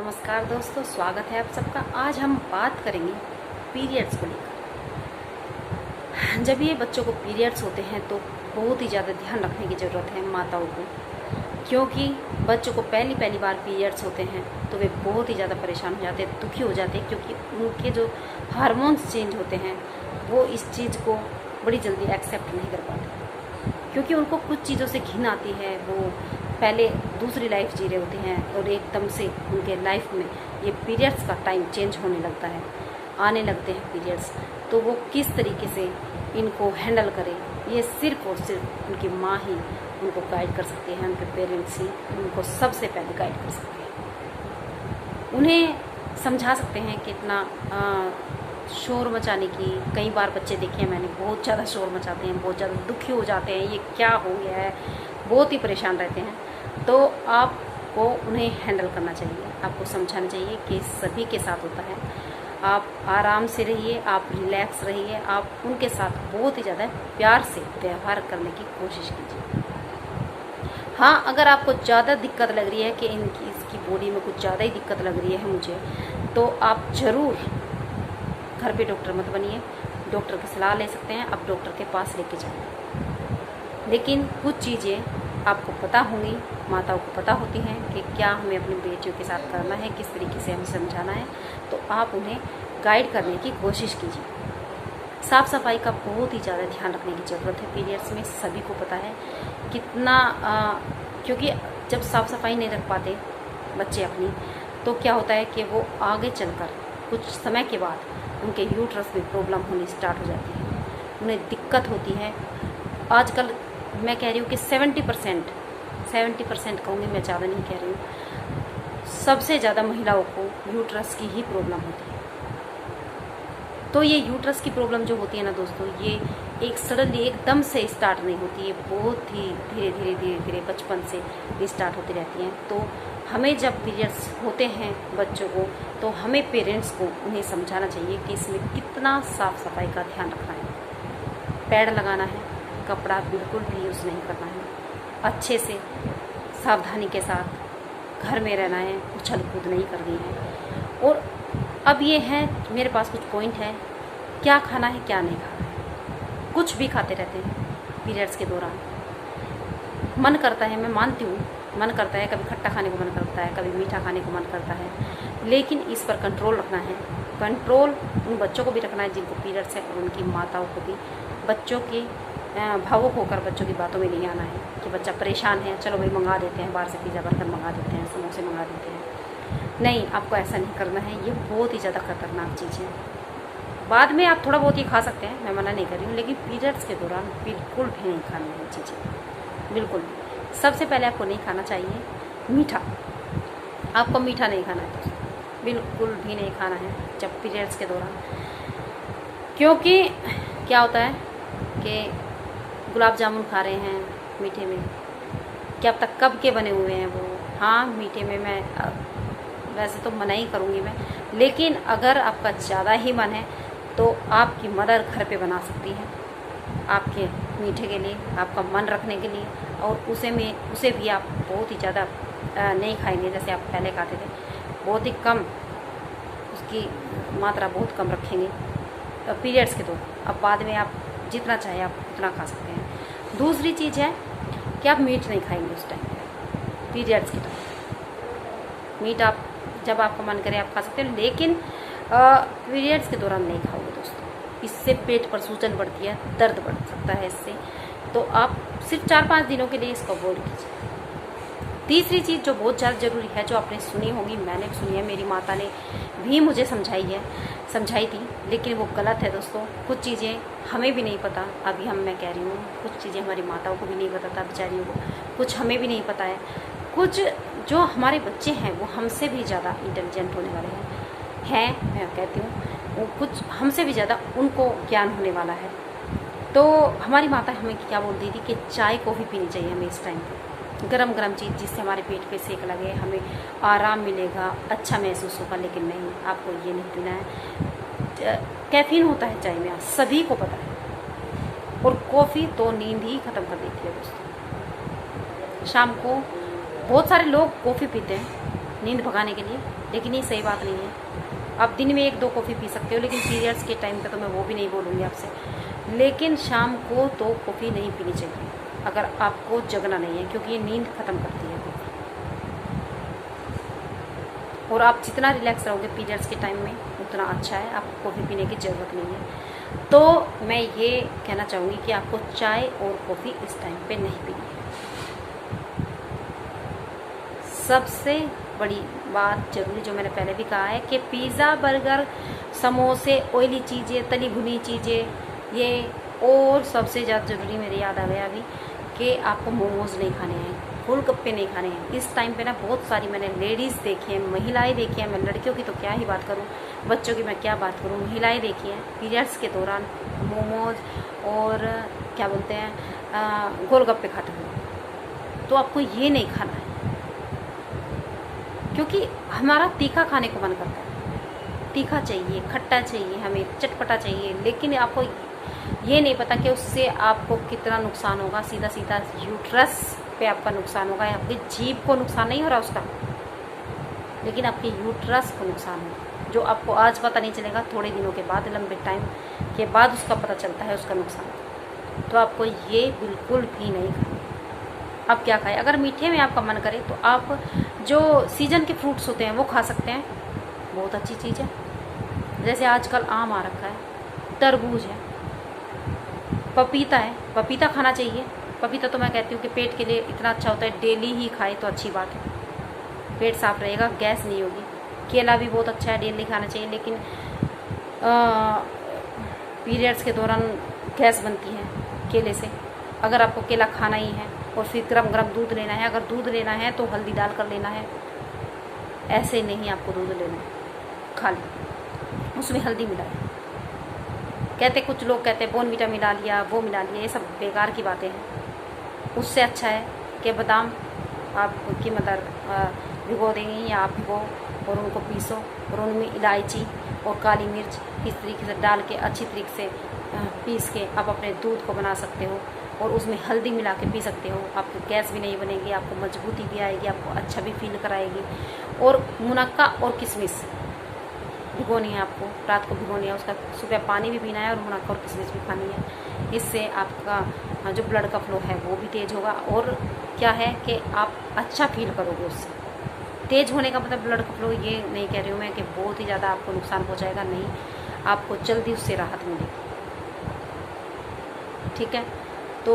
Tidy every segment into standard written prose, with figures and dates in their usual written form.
नमस्कार दोस्तों, स्वागत है आप सबका। आज हम बात करेंगे पीरियड्स को लेकर। जब ये बच्चों को पीरियड्स होते हैं तो बहुत ही ज़्यादा ध्यान रखने की ज़रूरत है माताओं को, क्योंकि बच्चों को पहली बार पीरियड्स होते हैं तो वे बहुत ही ज़्यादा परेशान हो जाते हैं, दुखी हो जाते हैं, क्योंकि उनके जो हार्मोन्स चेंज होते हैं वो इस चीज़ को बड़ी जल्दी एक्सेप्ट नहीं कर पाते, क्योंकि उनको कुछ चीज़ों से घिन आती है। वो पहले दूसरी लाइफ जी रहे होते हैं और एकदम से उनके लाइफ में ये पीरियड्स का टाइम चेंज होने लगता है, आने लगते हैं पीरियड्स। तो वो किस तरीके से इनको हैंडल करें, ये सिर्फ और सिर्फ उनकी माँ ही उनको गाइड कर सकते हैं, उनके पेरेंट्स ही उनको सबसे पहले गाइड कर सकते हैं, उन्हें समझा सकते हैं कि इतना शोर मचाने की। कई बार बच्चे देखे हैं मैंने, बहुत ज़्यादा शोर मचाते हैं, बहुत ज़्यादा दुखी हो जाते हैं, ये क्या हो गया है, बहुत ही परेशान रहते हैं। तो आपको उन्हें हैंडल करना चाहिए, आपको समझाना चाहिए कि सभी के साथ होता है। आप आराम से रहिए, आप रिलैक्स रहिए, आप उनके साथ बहुत ही ज़्यादा प्यार से व्यवहार करने की कोशिश कीजिए। हाँ, अगर आपको ज़्यादा दिक्कत लग रही है कि इसकी बॉडी में कुछ ज़्यादा ही दिक्कत लग रही है मुझे, तो आप ज़रूर घर पे डॉक्टर मत बनिए, डॉक्टर की सलाह ले सकते हैं, आप डॉक्टर के पास लेके जाइए। लेकिन कुछ चीज़ें आपको पता होंगी, माताओं को पता होती हैं कि क्या हमें अपनी बेटियों के साथ करना है, किस तरीके से हमें समझाना है, तो आप उन्हें गाइड करने की कोशिश कीजिए। साफ़ सफाई का बहुत ही ज़्यादा ध्यान रखने की ज़रूरत है पीरियड्स में, सभी को पता है कितना क्योंकि जब साफ़ सफाई नहीं रख पाते बच्चे अपनी, तो क्या होता है कि वो आगे चलकर कुछ समय के बाद उनके यूट्रस में प्रॉब्लम होनी स्टार्ट हो जाती है, उन्हें दिक्कत होती है। आजकल मैं कह रही हूँ कि 70% कहूँगी, मैं ज़्यादा नहीं कह रही हूँ, सबसे ज़्यादा महिलाओं को यूट्रस की ही प्रॉब्लम होती है। तो ये यूट्रस की प्रॉब्लम जो होती है ना दोस्तों, ये एक सडनली एकदम से स्टार्ट नहीं होती है, बहुत ही धीरे धीरे बचपन से स्टार्ट होती रहती हैं। तो हमें जब पीरियड्स होते हैं बच्चों को, तो हमें पेरेंट्स को उन्हें समझाना चाहिए कि इसमें कितना साफ़ सफाई का ध्यान रखना है, पैड लगाना है, कपड़ा बिल्कुल भी यूज़ नहीं करना है, अच्छे से सावधानी के साथ घर में रहना है, उछल कूद नहीं करनी है। और अब ये है, मेरे पास कुछ पॉइंट है, क्या खाना है क्या नहीं खाना है। कुछ भी खाते रहते हैं पीरियड्स के दौरान, मन करता है, मैं मानती हूँ मन करता है, कभी खट्टा खाने को मन करता है, कभी मीठा खाने को मन करता है, लेकिन इस पर कंट्रोल रखना है। कंट्रोल उन बच्चों को भी रखना है जिनको पीरियड्स है, और उनकी माताओं को भी। बच्चों की भावुक होकर बच्चों की बातों में नहीं आना है कि बच्चा परेशान है, चलो भाई मंगा देते हैं, बाहर से पिज़्ज़ा बर्गर मंगा देते हैं, समोसे मंगा देते हैं। नहीं, आपको ऐसा नहीं करना है, ये बहुत ही ज़्यादा खतरनाक चीज़ है। बाद में आप थोड़ा बहुत ही खा सकते हैं, मैं मना नहीं कर रही हूँ, लेकिन पीरियड्स के दौरान बिल्कुल भी नहीं खानी है चीज़ें, बिल्कुल भी। सबसे पहले आपको नहीं खाना चाहिए मीठा, आपको मीठा नहीं खाना है दोस्तों, बिल्कुल भी नहीं खाना है जब पीरियड्स के दौरान। क्योंकि क्या होता है कि गुलाब जामुन खा रहे हैं मीठे में, क्या अब तक कब के बने हुए हैं वो। हाँ, मीठे में मैं वैसे तो मना ही करूँगी मैं, लेकिन अगर आपका ज़्यादा ही मन है तो आपकी मदर घर पे बना सकती है आपके मीठे के लिए, आपका मन रखने के लिए, और उसे भी आप बहुत ही ज़्यादा नहीं खाएंगे जैसे आप पहले खाते थे, बहुत ही कम, उसकी मात्रा बहुत कम रखेंगे पीरियड्स के दौरान। अब बाद में आप जितना चाहे आप उतना खा सकते हैं। दूसरी चीज़ है कि आप मीट नहीं खाएंगे उस टाइम पीरियड्स के दौरान। मीट आप जब आपका मन करे आप खा सकते हैं, लेकिन पीरियड्स के दौरान नहीं खाओगे दोस्तों, इससे पेट पर सूजन बढ़ती है, दर्द बढ़ सकता है इससे। तो आप सिर्फ 4-5 दिनों के लिए इसको अवॉइड कीजिए। तीसरी चीज़ जो बहुत ज़्यादा ज़रूरी है, जो आपने सुनी होगी, मैंने भी सुनी है, मेरी माता ने भी मुझे समझाई थी, लेकिन वो गलत है दोस्तों। कुछ चीज़ें हमें भी नहीं पता, अभी मैं कह रही हूँ, कुछ चीज़ें हमारी माताओं को भी नहीं पता था बेचारियों को, कुछ हमें भी नहीं पता है। कुछ जो हमारे बच्चे हैं वो हमसे भी ज़्यादा इंटेलिजेंट होने वाले हैं, मैं कहती हूँ, वो कुछ हमसे भी ज़्यादा उनको ज्ञान होने वाला है। तो हमारी माता हमें क्या बोलती थी कि चाय कॉफ़ी पीनी चाहिए हमें इस टाइम पर, गरम गरम चीज़, जिससे हमारे पेट पे सेक लगे, हमें आराम मिलेगा, अच्छा महसूस होगा। लेकिन नहीं, आपको ये नहीं पीना है। कैफीन होता है चाय में, सभी को पता है, और कॉफ़ी तो नींद ही ख़त्म कर देती है दोस्तों। शाम को बहुत सारे लोग कॉफ़ी पीते हैं, नींद भगाने के लिए, लेकिन ये सही बात नहीं है। आप दिन में 1-2 कॉफ़ी पी सकते हो, लेकिन पीरियड्स के टाइम पे तो मैं वो भी नहीं बोलूँगी आपसे। लेकिन शाम को तो कॉफ़ी नहीं पीनी चाहिए अगर आपको जगना नहीं है, क्योंकि ये नींद ख़त्म करती है कॉफ़ी। और आप जितना रिलैक्स रहोगे पीरियड्स के टाइम में उतना अच्छा है, आपको कॉफ़ी पीने की ज़रूरत नहीं है। तो मैं ये कहना चाहूँगी कि आपको चाय और कॉफ़ी इस टाइम पे नहीं पीनी है। सबसे बड़ी बात ज़रूरी जो मैंने पहले भी कहा है कि पिज़्ज़ा, बर्गर, समोसे, ऑयली चीज़ें, तली भुनी चीज़ें, ये, और सबसे ज़्यादा ज़रूरी मेरे याद आ गया अभी कि आपको मोमोज़ नहीं खाने हैं, गोलगप्पे नहीं खाने हैं। इस टाइम पे ना बहुत सारी मैंने लेडीज़ देखी हैं, महिलाएं देखी हैं, मैं लड़कियों की तो क्या ही बात करूं, बच्चों की मैं क्या बात करूं, महिलाएं देखी हैं पीरियड्स के दौरान मोमोज़ और क्या बोलते हैं गोलगप्पे खाते हुए। तो आपको ये नहीं खाना है, क्योंकि हमारा तीखा खाने को मन करता है, तीखा चाहिए, खट्टा चाहिए, हमें चटपटा चाहिए। लेकिन आपको ये नहीं पता कि उससे आपको कितना नुकसान होगा। सीधा सीधा यूट्रस पे आपका नुकसान होगा, आपकी जीभ को नुकसान नहीं हो रहा उसका, लेकिन आपके यूट्रस को नुकसान होगा, जो आपको आज पता नहीं चलेगा, थोड़े दिनों के बाद, लंबे टाइम के बाद उसका पता चलता है उसका नुकसान। तो आपको ये बिल्कुल भी नहीं खाना। आप क्या खाएं? अगर मीठे में आपका मन करे तो आप जो सीजन के फ्रूट्स होते हैं वो खा सकते हैं, बहुत अच्छी चीज़ है। जैसे आजकल आम आ रखा है, तरबूज है, पपीता है, पपीता खाना चाहिए। पपीता तो मैं कहती हूँ कि पेट के लिए इतना अच्छा होता है, डेली ही खाए तो अच्छी बात है, पेट साफ रहेगा, गैस नहीं होगी। केला भी बहुत अच्छा है, डेली खाना चाहिए, लेकिन पीरियड्स के दौरान गैस बनती है केले से। अगर आपको केला खाना ही है और फिर गरम गरम दूध लेना है, अगर दूध लेना है तो हल्दी डाल कर लेना है, ऐसे नहीं आपको दूध लेना है खाली, उसमें हल्दी मिलाए। कहते कुछ लोग कहते हैं बोर्नवीटा मिला लिया, वो मिला लिया, ये सब बेकार की बातें हैं। उससे अच्छा है कि बादाम आपकी मदर भिगो देंगी या आप भिगो और उनको पीसो और उनमें इलायची और काली मिर्च इस तरीके से डाल के अच्छी तरीके से पीस के आप अपने दूध को बना सकते हो और उसमें हल्दी मिला के पी सकते हो। आपको गैस भी नहीं बनेगी, आपको मजबूती भी आएगी, आपको अच्छा भी फील कराएगी। और मुनक्का और किशमिश भिगोनी है, आपको रात को भिगोनी है, उसका सुबह पानी भी पीना है और मुनक्का और किशमिश भी खानी है। इससे आपका जो ब्लड का फ्लो है वो भी तेज़ होगा और क्या है कि आप अच्छा फील करोगे उससे। तेज़ होने का मतलब ब्लड का फ्लो ये नहीं कह रही हूँ मैं कि बहुत ही ज़्यादा आपको नुकसान पहुँचाएगा, नहीं, आपको जल्दी उससे राहत मिलेगी। ठीक है, तो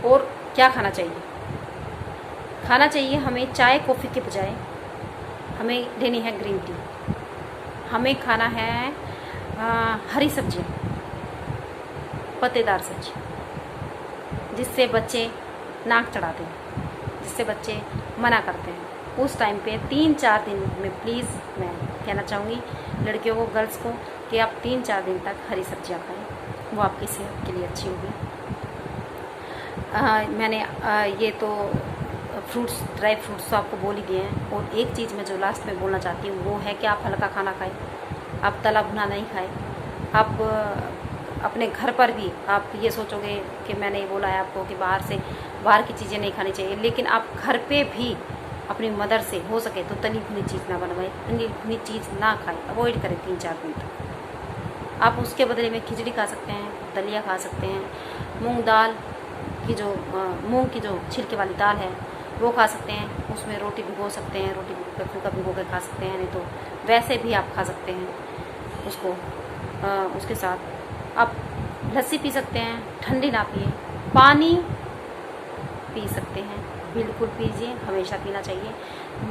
और क्या खाना चाहिए? खाना चाहिए हमें चाय कॉफ़ी के बजाय हमें लेनी है ग्रीन टी। हमें खाना है हरी सब्जियाँ, पत्तेदार सब्जी, जिससे बच्चे नाक चढ़ाते हैं, जिससे बच्चे मना करते हैं। उस टाइम पे 3-4 दिन में प्लीज़ मैं कहना चाहूँगी लड़कियों को, गर्ल्स को, कि आप 3-4 दिन तक हरी सब्जियाँ खाएं, वो आपकी सेहत के लिए अच्छी होगी। मैंने ये तो फ्रूट्स, ड्राई फ्रूट्स तो आपको बोल ही दिए हैं। और एक चीज़ मैं जो लास्ट में बोलना चाहती हूँ वो है कि आप हल्का खाना खाएं, आप तला भुना नहीं खाएं। आप अपने घर पर भी आप ये सोचोगे कि मैंने ये बोला है आपको कि बाहर की चीज़ें नहीं खानी चाहिए, लेकिन आप घर पे भी अपनी मदर से हो सके तो तली भुनी चीज़ ना बनवाएं, तली भुनी चीज़ ना खाएं, अवॉइड करें 3-4 दिन तक। आप उसके बदले में खिचड़ी खा सकते हैं, दलिया खा सकते हैं, मूंग की जो छिलके वाली दाल है वो खा सकते हैं, उसमें रोटी भिगो सकते हैं, रोटी फुल्का भिगो कर खा सकते हैं, नहीं तो वैसे भी आप खा सकते हैं उसको। उसके साथ आप लस्सी पी सकते हैं, ठंडी ना पिए, पानी पी सकते हैं, बिल्कुल पीजिए, हमेशा पीना चाहिए,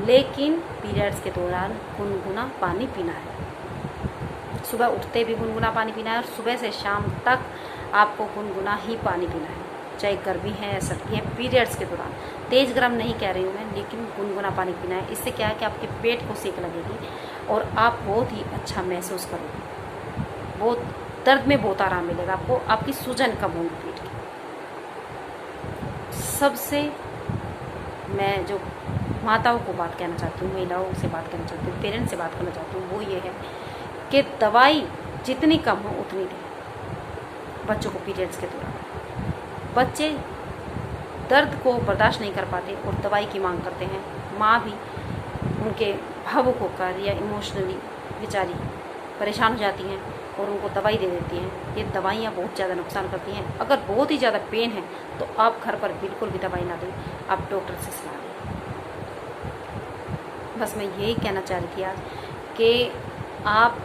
लेकिन पीरियड्स के दौरान गुनगुना पानी पीना है। सुबह उठते भी गुनगुना पानी पीना है और सुबह से शाम तक आपको गुनगुना ही पानी पीना है, चाहे गर्मी है या सर्दी है। पीरियड्स के दौरान तेज़ गर्म नहीं कह रही हूँ मैं, लेकिन गुनगुना पानी पीना है। इससे क्या है कि आपके पेट को सेक लगेगी और आप बहुत ही अच्छा महसूस करोगे, बहुत दर्द में बहुत आराम मिलेगा आपको, आपकी सूजन कम होगी पेट की। सबसे मैं जो माताओं को बात कहना चाहती हूँ, महिलाओं से बात कहना चाहती हूँ, पेरेंट्स से बात करना चाहती हूँ, वो ये है कि दवाई जितनी कम हो उतनी दें बच्चों को पीरियड्स के दौरान। बच्चे दर्द को बर्दाश्त नहीं कर पाते और दवाई की मांग करते हैं, माँ भी उनके भावुक होकर या इमोशनली बेचारी परेशान हो जाती हैं और उनको दवाई दे देती हैं। ये दवाइयाँ बहुत ज़्यादा नुकसान करती हैं। अगर बहुत ही ज़्यादा पेन है तो आप घर पर बिल्कुल भी दवाई ना दें, आप डॉक्टर से सलाह लें। बस मैं यही कहना चाह रही थी आज कि आप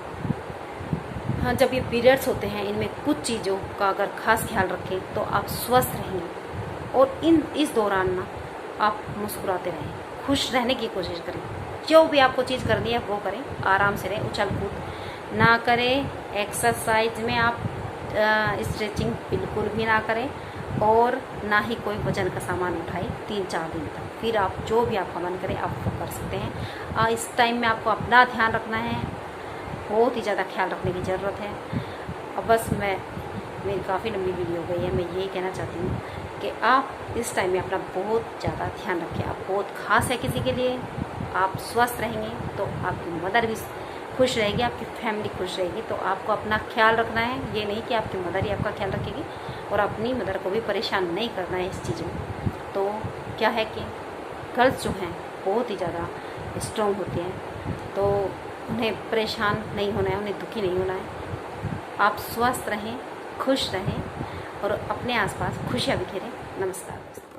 हाँ, जब ये पीरियड्स होते हैं इनमें कुछ चीज़ों का अगर खास ख्याल रखें तो आप स्वस्थ रहेंगे। और इस दौरान ना आप मुस्कुराते रहें, खुश रहने की कोशिश करें। जो भी आपको चीज़ करनी है वो करें, आराम से रहें, उछल कूद ना करें। एक्सरसाइज में आप स्ट्रेचिंग बिल्कुल भी ना करें और ना ही कोई वजन का सामान उठाएं 3-4 दिन तक। फिर आप जो भी आपका मन करे आप वो कर सकते हैं। इस टाइम में आपको अपना ध्यान रखना है, बहुत ही ज़्यादा ख्याल रखने की ज़रूरत है। अब बस मेरी काफ़ी लंबी वीडियो हो गई है। मैं यही कहना चाहती हूँ कि आप इस टाइम में अपना बहुत ज़्यादा ध्यान रखें। आप बहुत खास है किसी के लिए। आप स्वस्थ रहेंगे तो आपकी मदर भी खुश रहेगी, आपकी फैमिली खुश रहेगी। तो आपको अपना ख्याल रखना है, ये नहीं कि आपकी मदर ही आपका ख्याल रखेगी। और अपनी मदर को भी परेशान नहीं करना है इस चीज़ में। तो क्या है कि गर्ल्स जो हैं बहुत ही ज़्यादा स्ट्रॉन्ग होती हैं, तो उन्हें परेशान नहीं होना है, उन्हें दुखी नहीं होना है। आप स्वस्थ रहें, खुश रहें और अपने आसपास खुशियाँ बिखेरें। नमस्कार दोस्तों।